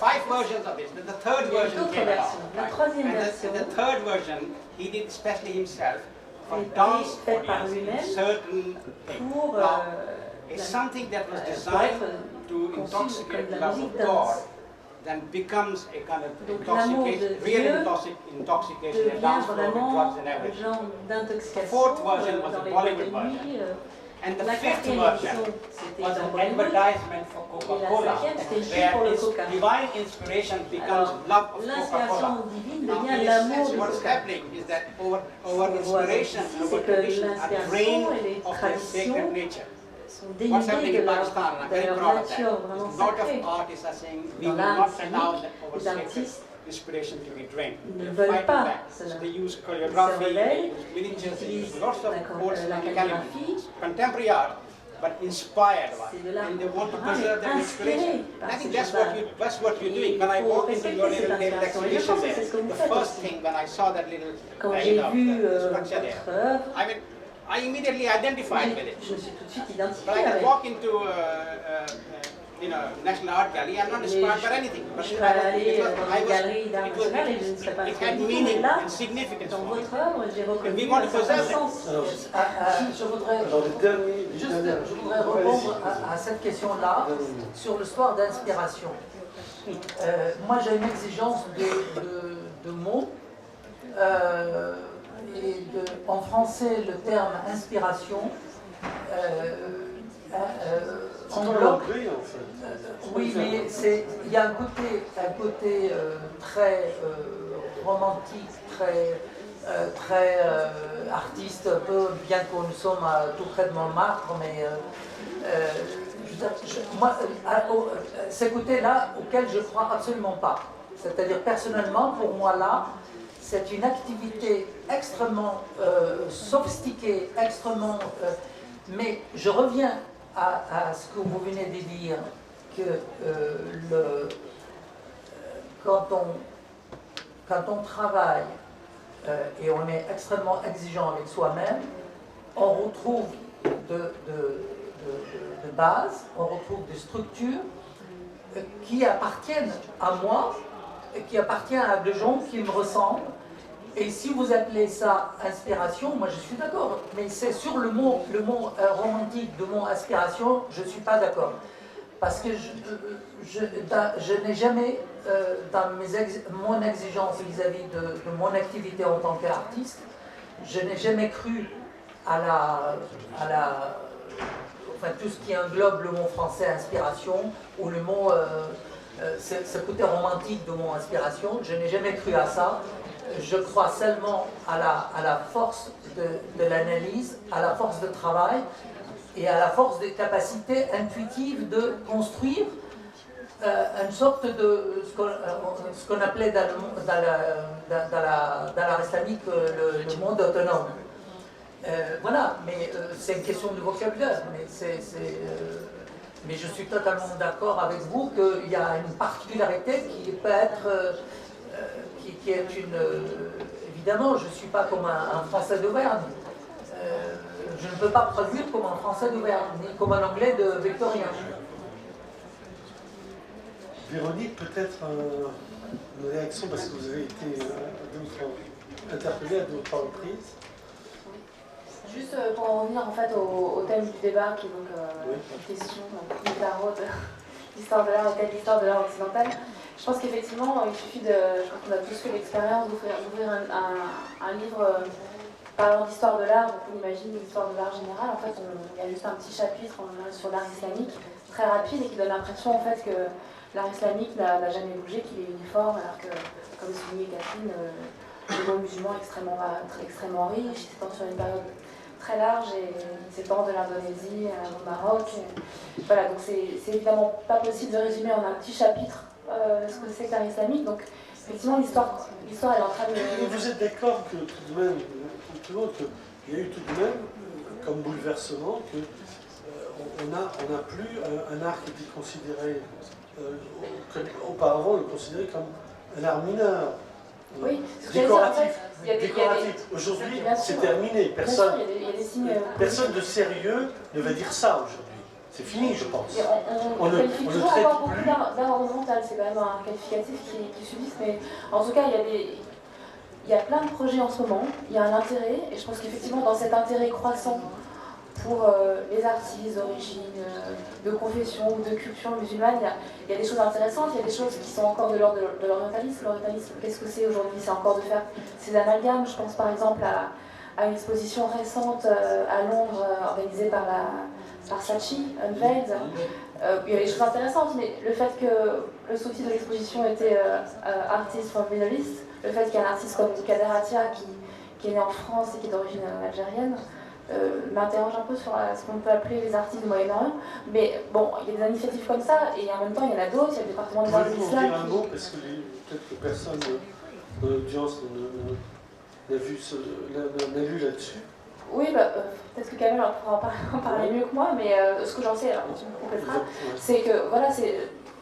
5 versions of this. The third Il y a version d'autres came along. versions. La troisième version And the third version, he did especially himself for a été dance faite par audience in lui-même certain things. pour Now, it's something that was designed to intoxicate the love of God, then becomes a kind of intoxication, real intoxication, and dance floor with drugs and everything. The fourth version was a Bollywood version. And the fifth version was an advertisement for Coca-Cola, where divine inspiration becomes love of Coca-Cola. Now, in a sense, what's happening is that our inspiration and our tradition are drained of their sacred nature. What's happening in Pakistan, and I'm very proud of that. A lot of artists are saying we will not allow our sacred inspiration to be drained. They're fighting back. So they use choreography, they use miniatures, they use lots of elements, contemporary art, but inspired one. And they want to preserve that inspiration. And I think that's what you're doing. When I walked into your little table exhibition there, the first thing when I saw that little structure there, I immediately identified with it. But I can walk into National Art Gallery, I'm not inspired by anything. But it had meaning and significance for me. And we want to preserve it. Je voudrais répondre à cette question-là sur le soir d'inspiration. Moi, j'ai une exigence de mots. En français, le terme inspiration englobe. Oui, mais il y a un côté très romantique, très artiste, un peu, bien que nous sommes tout près de Montmartre, mais moi, ces côtés-là auxquels je crois absolument pas. C'est-à-dire, personnellement, pour moi, là, c'est une activité extrêmement sophistiquée, extrêmement... mais je reviens à ce que vous venez de dire, que quand on travaille et on est extrêmement exigeant avec soi-même, on retrouve de base, on retrouve des structures qui appartiennent à moi, qui appartiennent à des gens qui me ressemblent. Et si vous appelez ça inspiration, moi je suis d'accord. Mais c'est sur le mot romantique de mon inspiration, je ne suis pas d'accord. Parce que je n'ai jamais, dans mon exigence vis-à-vis de mon activité en tant qu'artiste, je n'ai jamais cru à tout ce qui englobe le mot français inspiration, ou le mot, ce côté romantique de mon inspiration, je n'ai jamais cru à ça. Je crois seulement à la force de l'analyse, à la force de travail et à la force des capacités intuitives de construire une sorte de ce qu'on appelait dans l'art islamique le monde autonome. Voilà, mais c'est une question de vocabulaire. Mais je suis totalement d'accord avec vous qu'il y a une particularité qui peut être... qui est une... évidemment, je ne suis pas comme un Français d'Auvergne. Je ne peux pas produire comme un Français d'Auvergne, ni comme un Anglais de Victorien. Véronique, peut-être une réaction, parce que vous avez été interpellée à d'autres reprises. Juste pour en revenir en fait au thème du débat, qui est donc une question du tarot de l'histoire de l'art et de l'histoire de l'art occidental. Je pense qu'effectivement, il suffit je crois qu'on a tous fait l'expérience d'ouvrir un livre parlant d'histoire de l'art, donc on imagine l'histoire de l'art général. En fait, il y a juste un petit chapitre sur l'art islamique, très rapide, et qui donne l'impression en fait que l'art islamique n'a jamais bougé, qu'il est uniforme, alors que, comme soulignait Catherine, le monde musulman est extrêmement riche, il s'étend sur une période très large, et il s'étend de l'Indonésie au Maroc. Voilà, donc c'est évidemment pas possible de résumer en un petit chapitre ce que c'est que l'art islamique. Donc effectivement l'histoire est en train de... Vous êtes d'accord que tout de même, qu'il y a eu tout de même comme bouleversement qu'on n'a plus un art qui était considéré, auparavant on le considérait comme un art mineur, décoratif. Aujourd'hui c'est terminé, personne de sérieux ne va dire ça aujourd'hui. c'est fini, je pense. Et on qualifie toujours encore beaucoup d'art ornemental, c'est quand même un qualificatif qui subsiste, mais en tout cas, il y a plein de projets en ce moment, il y a un intérêt, et je pense qu'effectivement, dans cet intérêt croissant pour les artistes d'origine, de confession ou de culture musulmane, il y a des choses intéressantes, il y a des choses qui sont encore de l'ordre de l'orientalisme. L'orientalisme, qu'est-ce que c'est aujourd'hui? C'est encore de faire ces amalgames. Je pense par exemple à une exposition récente à Londres organisée par Saatchi, Unveiled. Il y avait des choses intéressantes, mais le fait que le sous-titre de l'exposition était Artists from Middle East, le fait qu'il y ait un artiste comme Kader Attia qui est né en France et qui est d'origine algérienne, m'interroge un peu sur ce qu'on peut appeler les artistes du Moyen-Orient. Mais bon, il y a des initiatives comme ça, et en même temps, il y en a d'autres. Il y a le département des arts de l'islam. Dire un mot, parce que peut-être que personne dans l'audience n'a lu là-dessus. Oui, peut-être que Kamel pourra en parler mieux que moi, mais ce que j'en sais, alors tu me compléteras, c'est que voilà,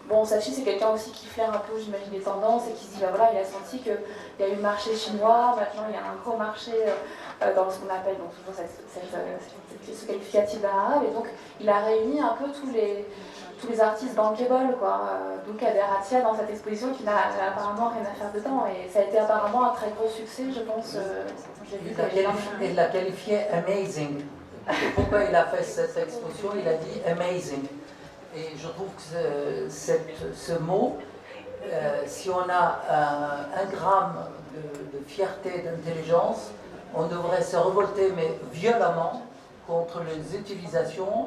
bon, Saatchi, c'est quelqu'un aussi qui flaire un peu, j'imagine, les tendances et qui se dit, voilà, il a senti qu'il y a eu le marché chinois, maintenant il y a un gros marché dans ce qu'on appelle donc, toujours ce qualificatif d'arabe, et donc il a réuni un peu tous les artistes bankable, quoi. Donc Kader Attia dans cette exposition qui n'a apparemment rien à faire dedans, et ça a été apparemment un très gros succès, je pense. Il l'a qualifié amazing. Pourquoi il a fait cette exposition? Il a dit amazing. Et je trouve que ce mot, si on a un gramme de fierté, d'intelligence, on devrait se révolter, mais violemment, contre les utilisations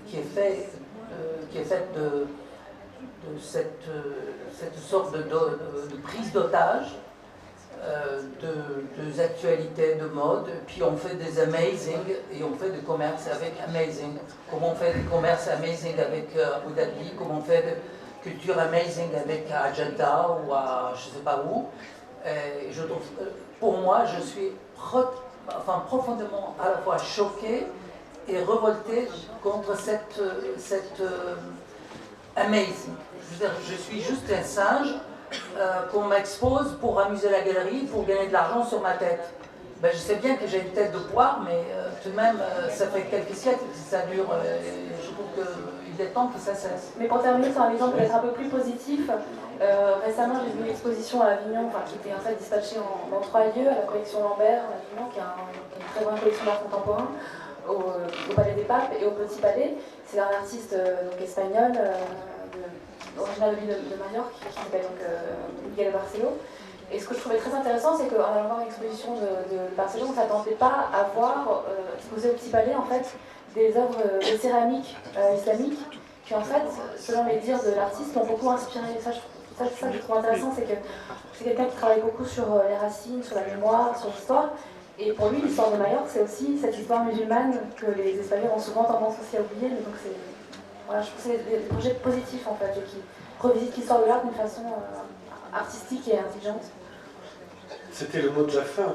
qui est faite de cette sorte de prise d'otage des actualités de mode, puis on fait des amazing et on fait du commerce avec amazing. Comment on fait du commerce amazing avec Abu Dhabi, comment on fait de culture amazing avec Jeddah ou à je ne sais pas où. Et je trouve, pour moi, je suis profondément à la fois choqué et révolté contre cette amazing. Je suis juste un singe qu'on m'expose pour amuser la galerie, pour gagner de l'argent sur ma tête. Ben, je sais bien que j'ai une tête de poire, mais tout de même, ça fait quelques siècles que ça dure. Je trouve qu'il est temps que ça cesse. Mais pour terminer sur un exemple peut-être un peu plus positif, récemment j'ai vu une exposition à Avignon, qui était en fait dispatchée dans 3 lieux, à la collection Lambert à Avignon, qui est une très bonne collection d'art contemporain, au Palais des Papes et au Petit Palais. C'est un artiste donc, espagnol, originaire de l'île de Majorque, qui s'appelle Miguel Barcelo. Et ce que je trouvais très intéressant, c'est qu'en allant voir une exposition de Barcelo, on ne s'attendait pas à voir exposé au Petit Palais en fait, des œuvres de céramique islamique qui en fait, selon les dires de l'artiste, l'ont beaucoup inspiré. Ça que je trouve intéressant, c'est que c'est quelqu'un qui travaille beaucoup sur les racines, sur la mémoire, sur l'histoire. Et pour lui, l'histoire de Majorque, c'est aussi cette histoire musulmane que les Espagnols ont souvent tendance aussi à oublier. Donc voilà, je trouve que c'est des projets positifs en fait, et qui revisitent l'histoire de l'art d'une façon artistique et intelligente. C'était le mot de la fin.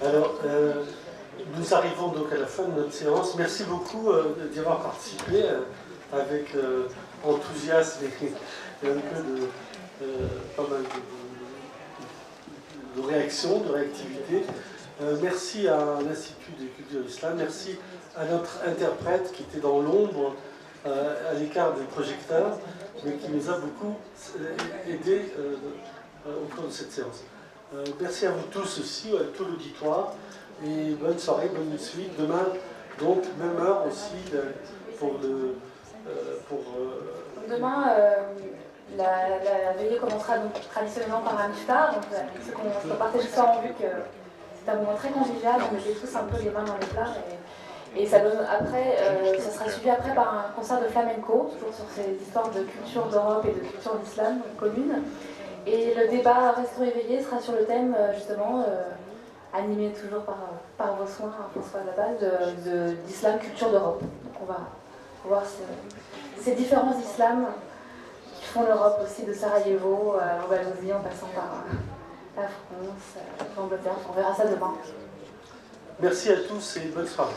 Alors, nous arrivons donc à la fin de notre séance. Merci beaucoup d'y avoir participé avec enthousiasme et un peu pas mal de réactions, de réactivité. Merci à l'Institut de culture islam. Merci à notre interprète qui était dans l'ombre, à l'écart des projecteurs, mais qui nous a beaucoup aidé au cours de cette séance. Merci à vous tous aussi, à tout l'auditoire, et bonne soirée, bonne suite. Demain, donc, même heure aussi Demain, la veillée commencera donc, traditionnellement par un iftar. Donc, ceux qu'on peut partager ce soir ont vu que c'est un moment très convivial. On met tous un peu les mains dans les plats. Et ça donne après, ça sera suivi après par un concert de flamenco, toujours sur ces histoires de culture d'Europe et de culture d'islam commune. Et le débat Restons éveillés sera sur le thème, justement, animé toujours par vos soins, François Labal, d'islam culture d'Europe. Donc on va voir ces différents islams qui font l'Europe aussi, de Sarajevo à l'Andalousie, en passant par la France, l'Angleterre. On verra ça demain. Merci à tous et bonne soirée.